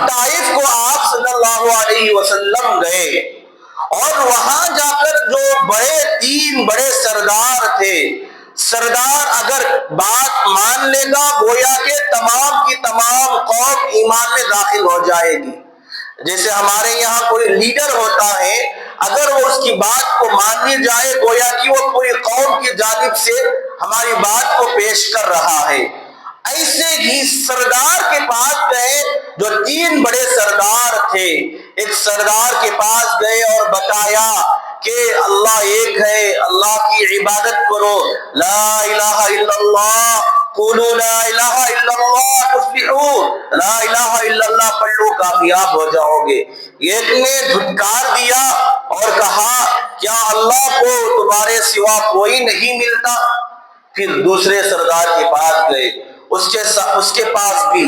اب طائف کو آپ صلی اللہ علیہ وسلم گئے اور وہاں جا کر جو تین بڑے سردار تھے، سردار اگر بات مان لے گا گویا کہ تمام کی تمام قوم ایمان میں داخل ہو جائے گی۔ جیسے ہمارے یہاں کوئی لیڈر ہوتا ہے، اگر وہ اس کی بات کو مان لی جائے گویا کہ وہ پوری قوم کی جانب سے ہماری بات کو پیش کر رہا ہے۔ ایسے ہی سردار کے پاس گئے، جو تین بڑے سردار تھے، ایک سردار کے پاس گئے اور بتایا کہ اللہ ایک ہے، اللہ کی عبادت کرو، لا الہ الا اللہ، قولوا لا الہ الا اللہ تفلحوا، لا الہ الا اللہ پڑھ لو کامیاب ہو جاؤ گے۔ ایک نے دھٹکار دیا اور کہا کیا اللہ کو تمہارے سوا کوئی نہیں ملتا؟ پھر دوسرے سردار کے پاس گئے، اس کے پاس بھی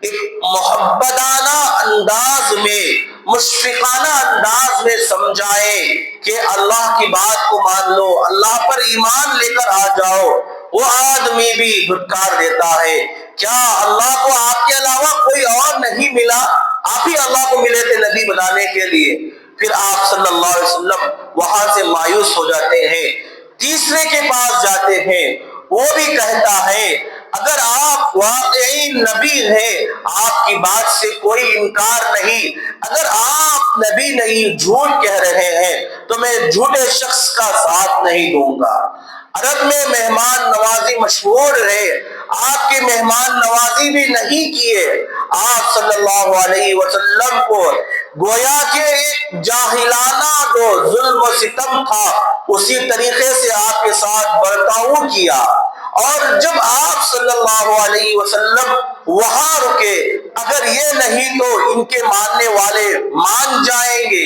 ایک محبتانہ انداز میں، مشفقانہ انداز میں سمجھائے کہ اللہ کی بات کو مان لو، اللہ پر ایمان لے کر آ جاؤ۔ وہ آدمی بھی دھٹکار دیتا ہے، کیا اللہ کو آپ کے علاوہ کوئی اور نہیں ملا؟ آپ ہی اللہ کو ملے تھے نبی بنانے کے لیے۔ پھر آپ صلی اللہ علیہ وسلم وہاں سے مایوس ہو جاتے ہیں، تیسرے کے پاس جاتے ہیں، وہ بھی کہتا ہے اگر آپ واقعی نبی ہیں، آپ کی بات سے کوئی انکار نہیں، اگر آپ نبی نہیں جھوٹ کہہ رہے ہیں تو میں جھوٹے شخص کا ساتھ نہیں دوں گا۔ عرب میں مہمان نوازی مشہور ہے، آپ کی مہمان نوازی بھی نہیں کیے۔ آپ صلی اللہ علیہ وسلم کو گویا کہ ایک جاہلانہ جو ظلم و ستم تھا اسی طریقے سے آپ کے ساتھ برتاؤ کیا۔ اور جب آپ صلی اللہ علیہ وسلم وہاں رکے، اگر یہ نہیں تو ان کے ماننے والے مان جائیں گے،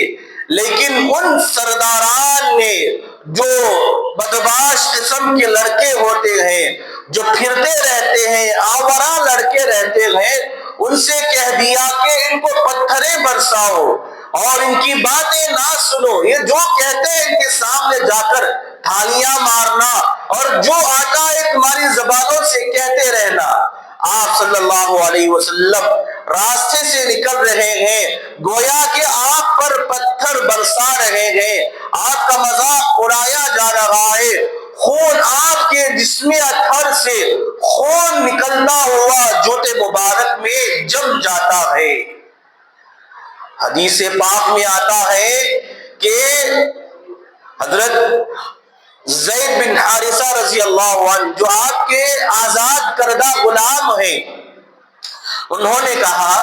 لیکن ان سرداران نے جو بدمعاش قسم کے لڑکے ہوتے ہیں، جو پھرتے رہتے ہیں، آورا لڑکے رہتے ہیں، ان سے کہہ دیا کہ ان کو پتھریں برساؤ اور ان کی باتیں نہ سنو، یہ جو کہتے ہیں ان کے سامنے جا کر تھالیاں مارنا اور جو آتا ہے تمہاری زبانوں سے کہتے رہنا۔ آپ صلی اللہ علیہ وسلم راستے سے نکل رہے ہیں، گویا کہ آپ پر پتھر برسا رہے ہیں، آپ کا مذاق اڑایا جا رہا ہے، خون آپ کے جسم اطہر سے خون نکلتا ہوا جوتے مبارک میں جم جاتا ہے۔ حدیث پاک میں آتا ہے کہ حضرت زید بن حارثہ رضی اللہ عنہ جو آپ کے آزاد کردہ غلام ہیں، انہوں نے کہا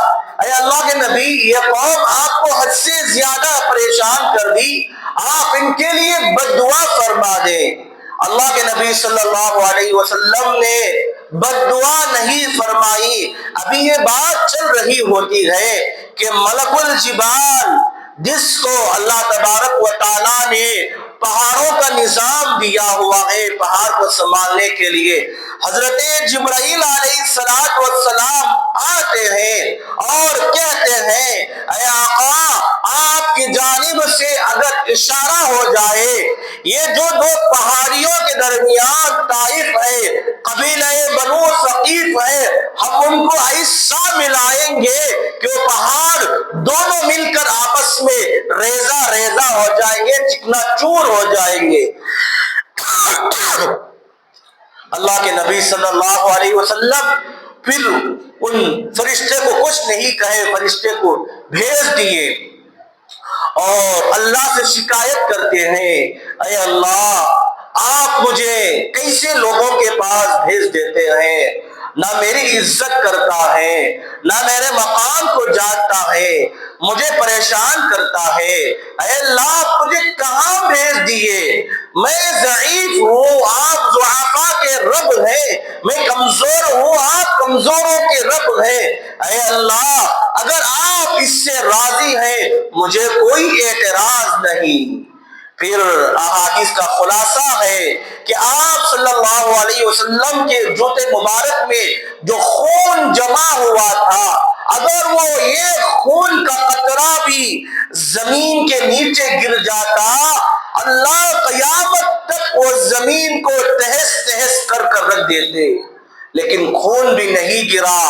اے اللہ کے نبی، یہ قوم آپ کو حد سے زیادہ پریشان کر دی، آپ ان کے لیے بد دعا فرما دیں۔ اللہ کے نبی صلی اللہ علیہ وسلم نے بد دعا نہیں فرمائی، ابھی یہ بات چل رہی ہوتی ہے کہ ملک الجبال جس کو اللہ تبارک و تعالیٰ نے پہاڑوں کا نظام دیا ہوا ہے پہاڑ کو سنبھالنے کے لیے، حضرت جبرائیل علیہ السلام آتے ہیں اور کہتے ہیں اے آقا، آپ کی جانب سے اگر اشارہ ہو جائے، یہ جو دو پہاڑیوں کے درمیان طائف ہے، قبیلہ بنو ثقیف ہے، ہم ان کو ایسا ملائیں گے کہ وہ پہاڑ دونوں مل کر آپس میں ریزہ ریزہ ہو جائیں گے، چکنا چور ہو جائیں گے۔ اللہ کے نبی صلی اللہ علیہ وسلم پھر ان فرشتے کو کچھ نہیں کہے، فرشتے کو بھیج دیے اور اللہ سے شکایت کرتے ہیں اے اللہ، آپ مجھے کیسے لوگوں کے پاس بھیج دیتے ہیں، نہ میری عزت کرتا ہے، نہ میرے مقام کو جانتا ہے، مجھے پریشان کرتا ہے، اے اللہ آپ مجھے کہاں بھیج دیے، میں ضعیف ہوں، آپ ضعفاء کے رب ہیں، میں کمزور ہوں، آپ کمزوروں کے رب ہیں، اے اللہ اگر آپ اس سے راضی ہیں مجھے کوئی اعتراض نہیں۔ پھر احادیث کا خلاصہ ہے کہ آپ صلی اللہ علیہ وسلم کے جوتے مبارک میں جو خون جمع ہوا تھا، اگر وہ ایک خون کا قطرہ بھی زمین کے نیچے گر جاتا، اللہ قیامت تک وہ زمین کو تہس تہس کر رکھ دیتے۔ لیکن خون بھی نہیں گرا۔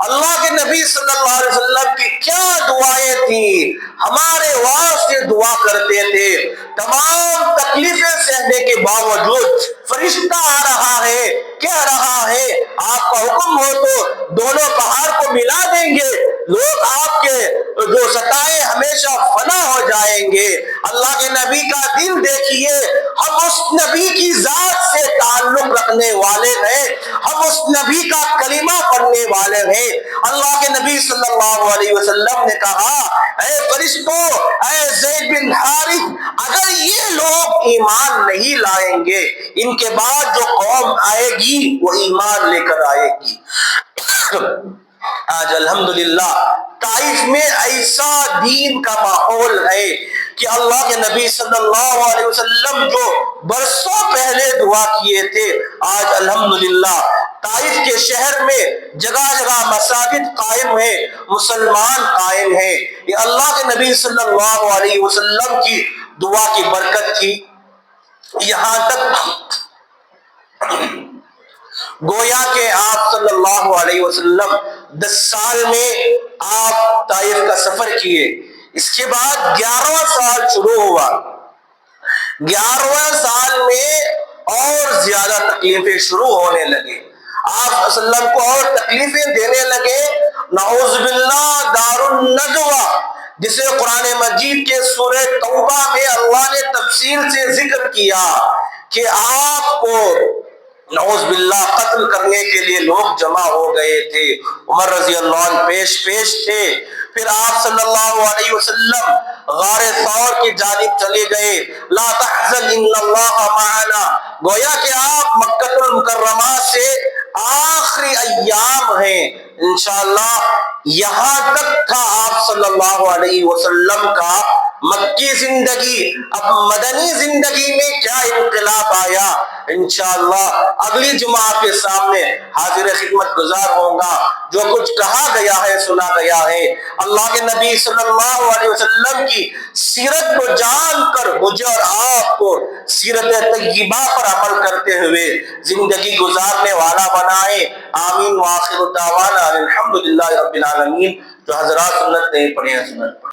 اللہ کے نبی صلی اللہ علیہ وسلم کی کیا دعائیں تھیں، ہمارے واسطے دعا کرتے تھے۔ تمام تکلیفیں سہنے کے باوجود فرشتہ آ رہا ہے، کہہ رہا ہے آپ کا حکم ہو تو دونوں پہاڑ کو ملا دیں گے، لوگ آپ کے جو ستائے ہمیشہ فنا ہو جائیں گے۔ اللہ کے نبی کا دل دیکھیے، ہم اس نبی کی ذات سے تعلق رکھنے والے ہیں، ہم اس نبی کا کلمہ پڑھنے والے ہیں۔ اللہ کے نبی صلی اللہ علیہ وسلم نے کہا اے فرشتوں، اے زید بن حارث، اگر یہ لوگ ایمان نہیں لائیں گے، ان کے بعد جو قوم آئے گی وہ ایمان لے کر آئے گی۔ آج الحمدللہ طائف میں ایسا دین کا ماحول ہے کہ اللہ کے نبی صلی اللہ علیہ وسلم جو برسوں پہلے دعا کیے تھے، آج الحمدللہ طائف کے شہر میں جگہ جگہ مساجد قائم ہیں، مسلمان قائم ہیں۔ یہ اللہ کے نبی صلی اللہ علیہ وسلم کی دعا کی برکت تھی۔ یہاں تک گویا کہ آپ صلی اللہ علیہ وسلم 10 سال میں آپ طائف کا سفر کیے، اس کے بعد 11واں سال شروع ہوا۔ 11واں سال میں اور زیادہ تکلیفیں شروع ہونے لگے، آپ صلی اللہ علیہ وسلم کو اور تکلیفیں دینے لگے۔ نعوذ باللہ دار الندوہ، جسے قرآن مجید کے سورہ توبہ میں اللہ نے تفصیل سے ذکر کیا کہ آپ کو نعوذ باللہ قتل کرنے کے لیے لوگ جمع ہو گئے تھے، عمر رضی اللہ عنہ پیش تھے۔ پھر آپ صلی اللہ علیہ وسلم غار ثور کی جانب چلے گئے، لا تحزن ان اللہ معنا، گویا کہ آپ مکہ المکرمہ سے آخری ایام ہیں انشاءاللہ۔ یہاں تک تھا آپ صلی اللہ علیہ وسلم کا مکی زندگی۔ اب مدنی زندگی میں کیا انقلاب آیا، انشاءاللہ اگلی جمعہ کے سامنے حاضر خدمت گزار ہوں گا۔ جو کچھ کہا گیا ہے سنا گیا ہے، اللہ کے نبی صلی اللہ علیہ وسلم کی سیرت کو جان کر مجھے اور آپ کو سیرت طیبہ پر عمل کرتے ہوئے زندگی گزارنے والا بنائے۔ آمین۔ وآخر دعوانا الحمدللہ رب العالمین۔ جو حضرات سنت نہیں پڑھے ہیں سنت